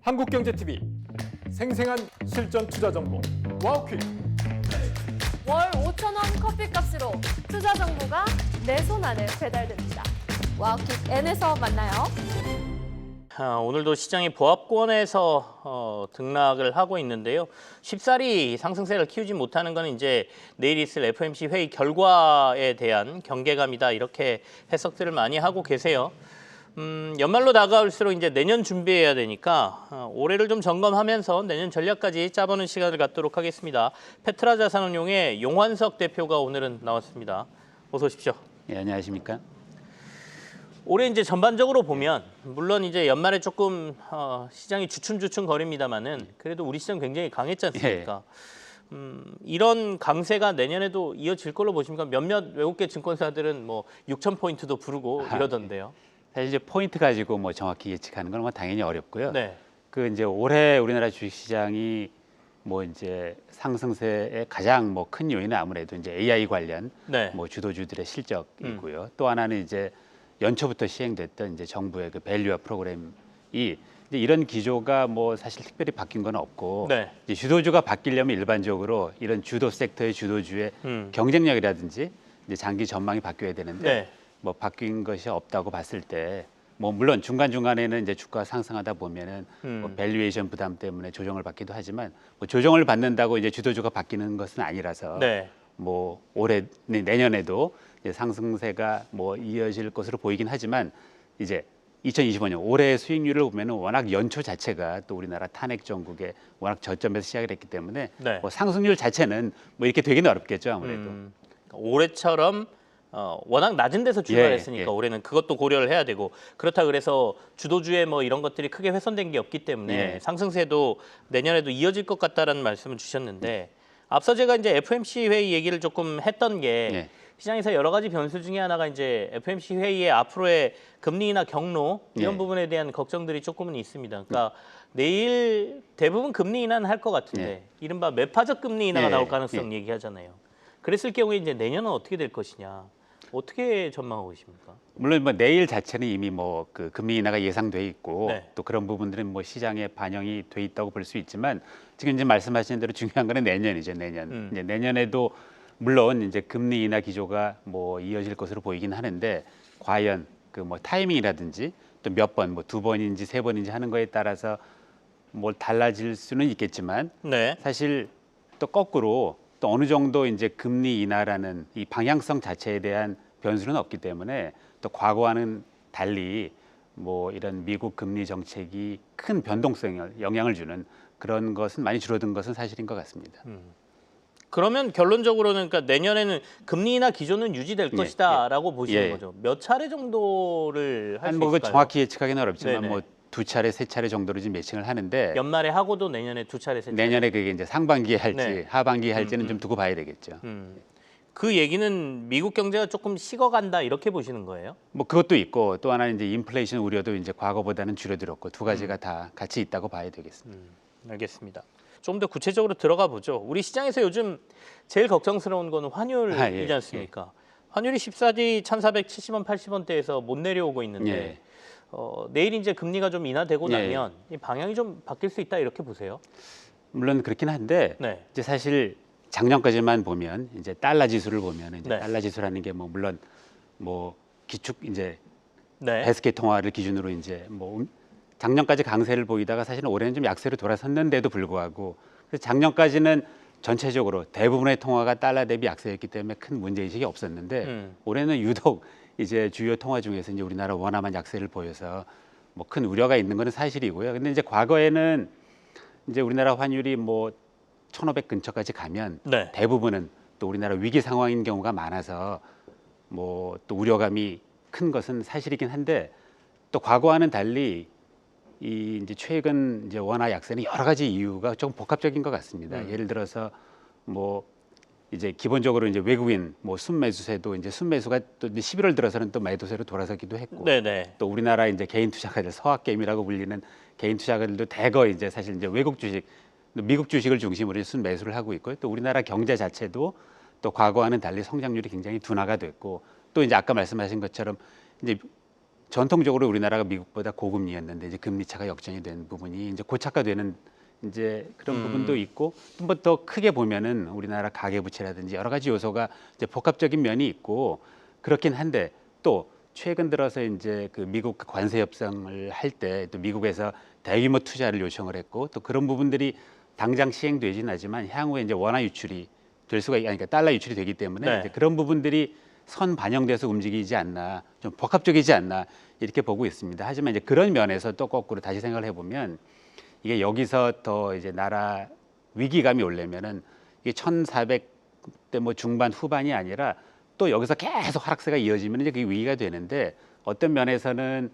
한국경제TV 생생한 실전 투자 정보 와우퀵. 월 5,000원 커피값으로 투자 정보가 내 손 안에 배달됩니다. 와우킥 N에서 만나요. 오늘도 시장이 보합권에서 등락을 하고 있는데요. 쉽사리 상승세를 키우지 못하는 건 이제 내일 있을 FOMC 회의 결과에 대한 경계감이다, 이렇게 해석들을 많이 하고 계세요. 연말로 다가올수록 이제 내년 준비해야 되니까 올해를 좀 점검하면서 내년 전략까지 짜보는 시간을 갖도록 하겠습니다. 페트라 자산운용의 용환석 대표가 오늘은 나왔습니다. 어서 오십시오. 예, 안녕하십니까? 올해 이제 전반적으로 보면 물론 이제 연말에 조금 시장이 주춤주춤 거립니다만은 그래도 우리 시장 굉장히 강했지 않습니까? 이런 강세가 내년에도 이어질 걸로 보십니까? 몇몇 외국계 증권사들은 뭐 6,000포인트도 부르고 이러던데요. 사실 이제 포인트 가지고 뭐 정확히 예측하는 건 뭐 당연히 어렵고요. 네. 그 이제 올해 우리나라 주식시장이 뭐 이제 상승세의 가장 뭐 큰 요인은 아무래도 이제 AI 관련 네. 뭐 주도주들의 실적이고요. 또 하나는 이제 연초부터 시행됐던 이제 정부의 그 밸류업 프로그램이 이제 이런 기조가 뭐 사실 특별히 바뀐 건 없고 네. 이제 주도주가 바뀌려면 일반적으로 이런 주도 섹터의 주도주의 경쟁력이라든지 이제 장기 전망이 바뀌어야 되는데 네. 뭐 바뀐 것이 없다고 봤을 때 뭐 물론 중간중간에는 이제 주가 상승하다 보면은 뭐 밸류에이션 부담 때문에 조정을 받기도 하지만 뭐 조정을 받는다고 이제 주도주가 바뀌는 것은 아니라서 네. 뭐 올해 내년에도 이제 상승세가 뭐 이어질 것으로 보이긴 하지만 이제 2025년 올해 수익률을 보면은 워낙 연초 자체가 또 우리나라 탄핵 정국에 워낙 저점에서 시작을 했기 때문에 네. 뭐 상승률 자체는 뭐 이렇게 되기는 어렵겠죠, 아무래도. 그러니까 올해처럼 워낙 낮은 데서 출발했으니까 예. 올해는 그것도 고려를 해야 되고, 그렇다 그래서 주도주의 뭐 이런 것들이 크게 훼손된 게 없기 때문에 예. 상승세도 내년에도 이어질 것 같다라는 말씀을 주셨는데, 앞서 제가 이제 FOMC 회의 얘기를 조금 했던 게 예. 시장에서 여러 가지 변수 중에 하나가 이제 FOMC 회의의 앞으로의 금리나 경로 이런 예. 부분에 대한 걱정들이 조금은 있습니다. 그러니까 내일 대부분 금리 인하는 할 것 같은데 예. 이른바 매파적 금리 인하가 예. 나올 가능성 얘기하잖아요. 그랬을 경우에 이제 내년은 어떻게 될 것이냐, 어떻게 전망하고 계십니까? 물론 뭐 내일 자체는 이미 뭐 그 금리 인하가 예상돼 있고 네. 또 그런 부분들은 뭐 시장에 반영이 돼 있다고 볼 수 있지만 지금 이제 말씀하신 대로 중요한 거는 내년이죠. 내년. 이제 내년에도 물론 이제 금리 인하 기조가 뭐 이어질 것으로 보이긴 하는데 과연 그 뭐 타이밍이라든지 또 몇 번 뭐 2번인지 3번인지 하는 거에 따라서 뭘 달라질 수는 있겠지만 네. 사실 또 거꾸로 또 어느 정도 이제 금리 인하라는 이 방향성 자체에 대한 변수는 없기 때문에 또 과거와는 달리 뭐 이런 미국 금리 정책이 큰 변동성을 영향을 주는 그런 것은 많이 줄어든 것은 사실인 것 같습니다. 그러면 결론적으로는 그러니까 내년에는 금리 인하 기조는 유지될 예, 것이다라고 보시는 예. 거죠. 몇 차례 정도를 할 수 한 뭐 있을까요? 정확히 예측하기는 어렵지만 네네. 뭐 2차례, 3차례 정도로 지금 예측을 하는데 연말에 하고도 내년에 2차례, 3차례. 내년에 그게 이제 상반기에 할지 네. 하반기에 할지는 좀 두고 봐야 되겠죠. 그 얘기는 미국 경제가 조금 식어간다 이렇게 보시는 거예요? 뭐 그것도 있고 또 하나는 이제 인플레이션 우려도 이제 과거보다는 줄어들었고 두 가지가 다 같이 있다고 봐야 되겠습니다. 알겠습니다. 좀 더 구체적으로 들어가 보죠. 우리 시장에서 요즘 제일 걱정스러운 거는 환율이지 예, 않습니까? 환율이 14지 1,470원, 80원대에서 못 내려오고 있는데 예. 내일 이제 금리가 좀 인하되고 예. 나면 이 방향이 좀 바뀔 수 있다 이렇게 보세요? 물론 그렇긴 한데 네. 이제 사실 작년까지만 보면 이제 달러 지수를 보면 이제 네. 달러 지수라는 게 뭐 물론 뭐 기축 이제 네. 베스켓 통화를 기준으로 이제 뭐 작년까지 강세를 보이다가 사실은 올해는 좀 약세로 돌아섰는데도 불구하고 그래서 작년까지는 전체적으로 대부분의 통화가 달러 대비 약세였기 때문에 큰 문제의식이 없었는데 올해는 유독 이제 주요 통화 중에서 이제 우리나라 원화만 약세를 보여서 뭐 큰 우려가 있는 거는 사실이고요. 근데 이제 과거에는 이제 우리나라 환율이 뭐 1,500 근처까지 가면 네. 대부분은 또 우리나라 위기 상황인 경우가 많아서 뭐 또 우려감이 큰 것은 사실이긴 한데 또 과거와는 달리 이 이제 최근 이제 원화 약세는 여러 가지 이유가 좀 복합적인 것 같습니다. 예를 들어서 뭐 이제 기본적으로 이제 외국인 뭐 순매수세도 이제 순매수가 또 이제 11월 들어서는 또 매도세로 돌아서기도 했고 네네. 또 우리나라 이제 개인 투자가들 서학개미라고 불리는 개인 투자가들도 대거 이제 사실 이제 외국 주식, 미국 주식을 중심으로 순매수를 하고 있고요. 또 우리나라 경제 자체도 또 과거와는 달리 성장률이 굉장히 둔화가 됐고 또 이제 아까 말씀하신 것처럼 이제 전통적으로 우리나라가 미국보다 고금리였는데 이제 금리 차가 역전이 된 부분이 이제 고착화되는 이제 그런 부분도 있고 한 번 더 크게 보면은 우리나라 가계부채라든지 여러 가지 요소가 이제 복합적인 면이 있고 그렇긴 한데 또 최근 들어서 이제 그 미국 관세 협상을 할 때 또 미국에서 대규모 투자를 요청을 했고 또 그런 부분들이 당장 시행되진 않지만 향후에 이제 원화 유출이 될 수가 그러니까 달러 유출이 되기 때문에 네. 이제 그런 부분들이 선 반영돼서 움직이지 않나 좀 복합적이지 않나 이렇게 보고 있습니다. 하지만 이제 그런 면에서 또 거꾸로 다시 생각을 해보면 이게 여기서 더 이제 나라 위기감이 오려면은 이게 1,400대 뭐 중반 후반이 아니라 또 여기서 계속 하락세가 이어지면 이제 그게 위기가 되는데 어떤 면에서는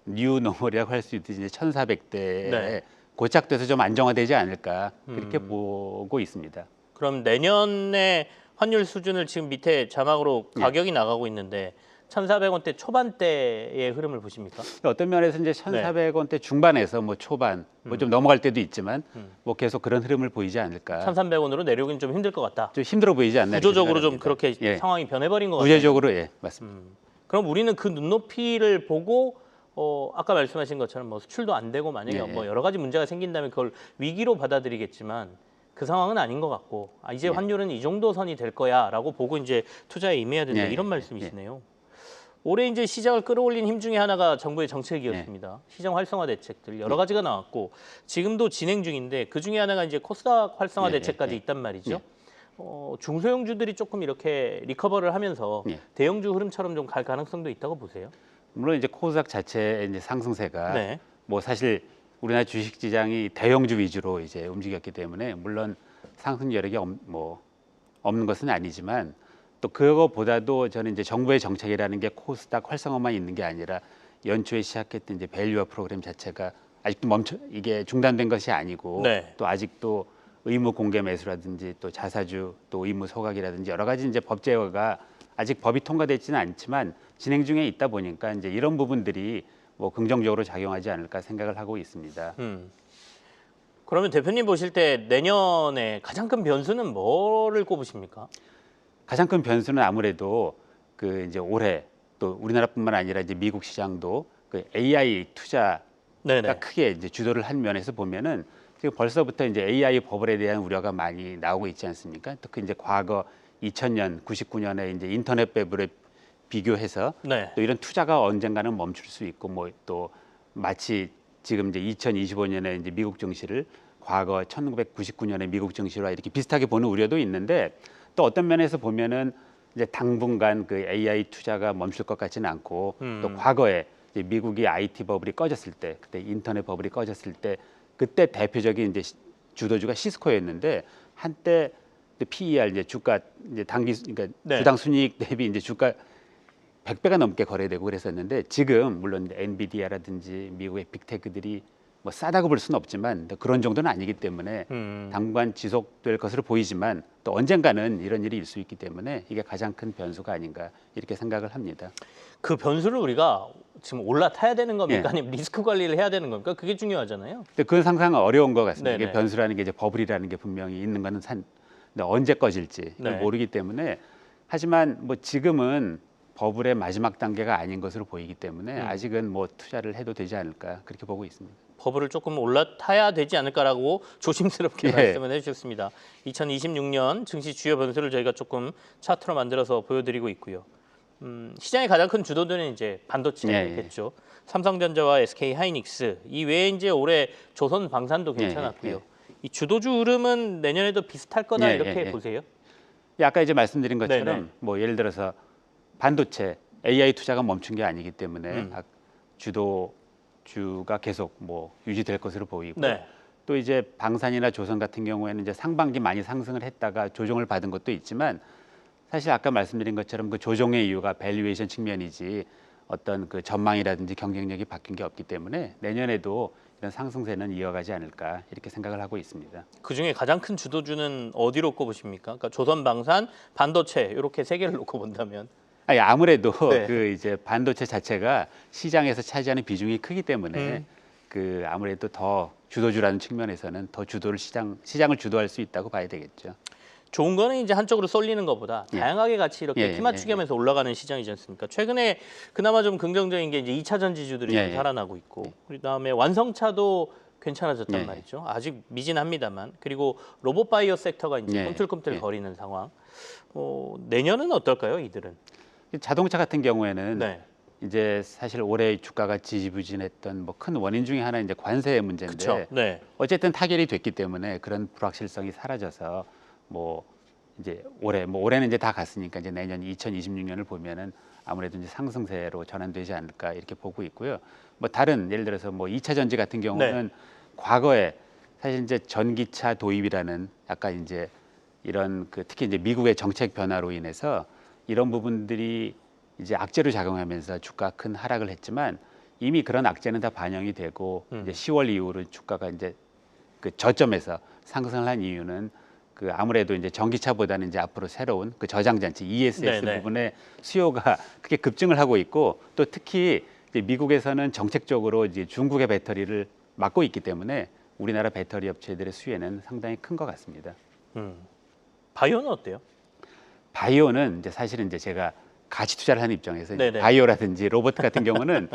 뉴 노멀이라고 할 수 있듯이 이제 1,400대에 네. 고착돼서 좀 안정화되지 않을까 그렇게 보고 있습니다. 그럼 내년에 환율 수준을 지금 밑에 자막으로 가격이 나가고 있는데 1,400원대 초반대의 흐름을 보십니까? 어떤 면에서 이제 1,400원대 중반에서 뭐 초반 뭐 좀 넘어갈 때도 있지만 뭐 계속 그런 흐름을 보이지 않을까. 1,300원으로 내려오긴 좀 힘들 것 같다. 좀 힘들어 보이지 않나. 이렇게 구조적으로 좀 생각합니다. 그렇게 예. 상황이 변해버린 것 같아요. 구조적으로 예 맞습니다. 그럼 우리는 그 눈높이를 보고 아까 말씀하신 것처럼 뭐 수출도 안 되고 만약에 예, 뭐 예. 여러 가지 문제가 생긴다면 그걸 위기로 받아들이겠지만 그 상황은 아닌 것 같고 이제 예. 환율은 이 정도 선이 될 거야라고 보고 이제 투자에 임해야 된다 예, 이런 예, 말씀이시네요. 올해 이제 시장을 끌어올린 힘 중에 하나가 정부의 정책이었습니다. 시장 활성화 대책들 여러 가지가 나왔고 지금도 진행 중인데 그 중에 하나가 이제 코스닥 활성화 예, 대책까지 예, 있단 말이죠. 예. 중소형주들이 조금 이렇게 리커버를 하면서 예. 대형주 흐름처럼 좀 갈 가능성도 있다고 보세요. 물론 이제 코스닥 자체의 이제 상승세가 네. 뭐 사실 우리나라 주식시장이 대형주 위주로 이제 움직였기 때문에 물론 상승 여력이 뭐 없는 것은 아니지만 또 그거보다도 저는 이제 정부의 정책이라는 게 코스닥 활성화만 있는 게 아니라 연초에 시작했던 이제 밸류화 프로그램 자체가 아직도 이게 중단된 것이 아니고 네. 또 아직도 의무 공개 매수라든지 또 자사주 또 의무 소각이라든지 여러 가지 이제 법 제어가 아직 법이 통과되지는 않지만 진행 중에 있다 보니까 이제 이런 부분들이 뭐 긍정적으로 작용하지 않을까 생각을 하고 있습니다. 그러면 대표님 보실 때 내년에 가장 큰 변수는 뭐를 꼽으십니까? 가장 큰 변수는 아무래도 그 이제 올해 또 우리나라뿐만 아니라 이제 미국 시장도 그 AI 투자가 네네. 크게 이제 주도를 한 면에서 보면은 지금 벌써부터 이제 AI 버블에 대한 우려가 많이 나오고 있지 않습니까? 특히 이제 과거 2000년, 99년에 이제 인터넷 버블에 비교해서 네. 또 이런 투자가 언젠가는 멈출 수 있고 뭐 또 마치 지금 이제 2025년에 이제 미국 증시를 과거 1999년에 미국 증시와 이렇게 비슷하게 보는 우려도 있는데 또 어떤 면에서 보면은 이제 당분간 그 AI 투자가 멈출 것 같지는 않고 또 과거에 이제 미국이 IT 버블이 꺼졌을 때 그때 인터넷 버블이 꺼졌을 때 그때 대표적인 이제 주도주가 시스코였는데 한때 PER 이제 주가 이제 단기 그러니까 네. 주당 순이익 대비 이제 주가 100배가 넘게 거래되고 그랬었는데 지금 물론 엔비디아라든지 미국의 빅테크들이 뭐 싸다고 볼 수는 없지만 그런 정도는 아니기 때문에 당분간 지속될 것으로 보이지만 또 언젠가는 이런 일이 있을 수 있기 때문에 이게 가장 큰 변수가 아닌가 이렇게 생각을 합니다. 그 변수를 우리가 지금 올라타야 되는 겁니까? 예. 아니면 리스크 관리를 해야 되는 겁니까? 그게 중요하잖아요. 근데 그건 상상 어려운 것 같습니다. 네네. 이게 변수라는 게 이제 버블이라는 게 분명히 있는 거는 근데 언제 꺼질지 네. 모르기 때문에 하지만 뭐 지금은 버블의 마지막 단계가 아닌 것으로 보이기 때문에 아직은 뭐 투자를 해도 되지 않을까 그렇게 보고 있습니다. 버블을 조금 올라타야 되지 않을까라고 조심스럽게 예. 말씀을 해주셨습니다. 2026년 증시 주요 변수를 저희가 조금 차트로 만들어서 보여드리고 있고요. 시장의 가장 큰 주도들은 이제 반도체겠죠. 삼성전자와 SK 하이닉스 이 외에 이제 올해 조선 방산도 괜찮았고요. 예. 이 주도주 흐름은 내년에도 비슷할 거다 예, 이렇게 예. 보세요. 아까 이제 말씀드린 것처럼 네네. 뭐 예를 들어서 반도체 AI 투자가 멈춘 게 아니기 때문에 주도주가 계속 뭐 유지될 것으로 보이고 네. 또 이제 방산이나 조선 같은 경우에는 이제 상반기 많이 상승을 했다가 조정을 받은 것도 있지만 사실 아까 말씀드린 것처럼 그 조정의 이유가 밸류에이션 측면이지 어떤 그 전망이라든지 경쟁력이 바뀐 게 없기 때문에 내년에도 이런 상승세는 이어가지 않을까 이렇게 생각을 하고 있습니다. 그 중에 가장 큰 주도주는 어디로 꼽으십니까? 그러니까 조선 방산, 반도체 이렇게 세 개를 놓고 본다면. 아니, 아무래도 네. 그 이제 반도체 자체가 시장에서 차지하는 비중이 크기 때문에 그 아무래도 더 주도주라는 측면에서는 더 주도를 시장을 주도할 수 있다고 봐야 되겠죠. 좋은 거는 이제 한쪽으로 쏠리는 것보다 예. 다양하게 같이 이렇게 예, 키 맞추기 예, 하면서 올라가는 시장이지 않습니까? 최근에 그나마 좀 긍정적인 게 이제 2차 전지주들이 예, 좀 예. 살아나고 있고 그다음에 완성차도 괜찮아졌단 예, 말이죠. 아직 미진합니다만. 그리고 로봇바이오 섹터가 이제 예, 꿈틀꿈틀 예. 거리는 상황. 내년은 어떨까요, 이들은? 자동차 같은 경우에는 네. 이제 사실 올해 주가가 지지부진했던 뭐 큰 원인 중에 하나 이제 관세 문제인데 그렇죠. 네. 어쨌든 타결이 됐기 때문에 그런 불확실성이 사라져서 뭐 이제 올해는 이제 다 갔으니까 이제 내년 2026년을 보면은 아무래도 이제 상승세로 전환되지 않을까 이렇게 보고 있고요. 뭐 다른 예를 들어서 뭐 2차 전지 같은 경우는 과거에 사실 이제 전기차 도입이라는 약간 이제 이런 그 특히 이제 미국의 정책 변화로 인해서 이런 부분들이 이제 악재로 작용하면서 주가 큰 하락을 했지만 이미 그런 악재는 다 반영이 되고 이제 10월 이후로 주가가 이제 그 저점에서 상승을 한 이유는 그 아무래도 이제 전기차보다는 이제 앞으로 새로운 그 저장 장치 ESS 네네. 부분의 수요가 크게 급증을 하고 있고 또 특히 이제 미국에서는 정책적으로 이제 중국의 배터리를 막고 있기 때문에 우리나라 배터리 업체들의 수혜는 상당히 큰 것 같습니다. 바이오는 어때요? 바이오는 이제 사실은 이제 제가 가치 투자를 하는 입장에서 이제 네네. 바이오라든지 로봇 같은 경우는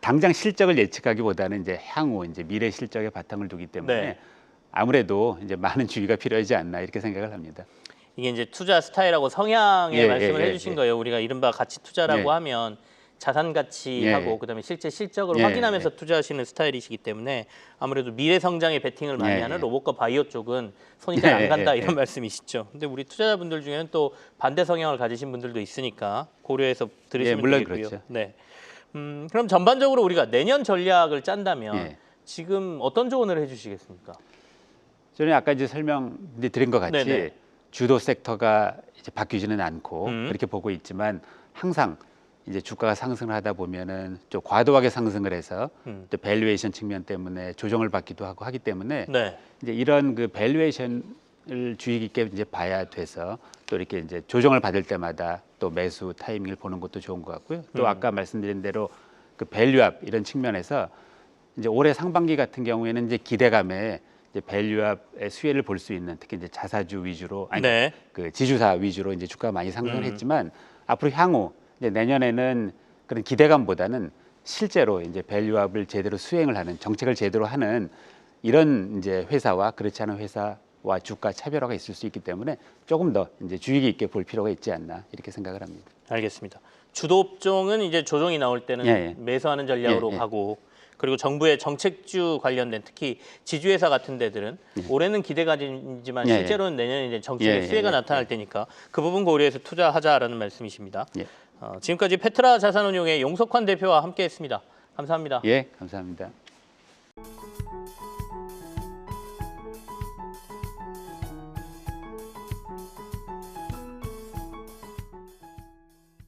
당장 실적을 예측하기보다는 이제 향후 이제 미래 실적에 바탕을 두기 때문에 네. 아무래도 이제 많은 주의가 필요하지 않나 이렇게 생각을 합니다. 이게 이제 투자 스타일하고 성향의 예, 말씀을 예, 해주신 예. 거예요. 우리가 이른바 가치 투자라고 예. 하면 자산 가치하고 예. 그다음에 실제 실적을 예, 확인하면서 투자하시는 스타일이시기 때문에 아무래도 미래 성장에 베팅을 많이 예, 하는 예. 로봇과 바이오 쪽은 손이 잘 안 예, 간다 예, 이런 예. 말씀이시죠. 근데 우리 투자자분들 중에는 또 반대 성향을 가지신 분들도 있으니까 고려해서 들으시면 예, 물론 되겠고요. 그렇죠. 네. 그럼 전반적으로 우리가 내년 전략을 짠다면 예. 지금 어떤 조언을 해주시겠습니까? 저는 아까 이제 설명드린 것 같이 네네. 주도 섹터가 이제 바뀌지는 않고 음. 그렇게 보고 있지만 항상 이제 주가가 상승을 하다 보면은 좀 과도하게 상승을 해서 또 밸류에이션 측면 때문에 조정을 받기도 하고 하기 때문에 네. 이제 이런 그 밸류에이션을 주의 깊게 이제 봐야 돼서 또 이렇게 이제 조정을 받을 때마다 또 매수 타이밍을 보는 것도 좋은 것 같고요. 또 아까 말씀드린 대로 그 밸류압 이런 측면에서 이제 올해 상반기 같은 경우에는 이제 기대감에 이제 밸류압의 수혜를 볼 수 있는 특히 이제 자사주 위주로 아니 네. 그 지주사 위주로 이제 주가가 많이 상승을 했지만 앞으로 향후 이제 내년에는 그런 기대감보다는 실제로 이제 밸류압을 제대로 수행을 하는 정책을 제대로 하는 이런 이제 회사와 그렇지 않은 회사와 주가 차별화가 있을 수 있기 때문에 조금 더 이제 주의 깊게 볼 필요가 있지 않나 이렇게 생각을 합니다. 알겠습니다. 주도 업종은 이제 조정이 나올 때는 예, 예. 매수하는 전략으로 예, 예. 가고 그리고 정부의 정책주 관련된 특히 지주회사 같은 데들은 올해는 기대가지만 예, 예. 실제로는 내년에 이제 정책의 예, 예, 수혜가 예, 나타날 테니까 그 부분 고려해서 투자하자라는 말씀이십니다. 예. 지금까지 페트라 자산운용의 용석환 대표와 함께했습니다. 감사합니다. 예, 감사합니다.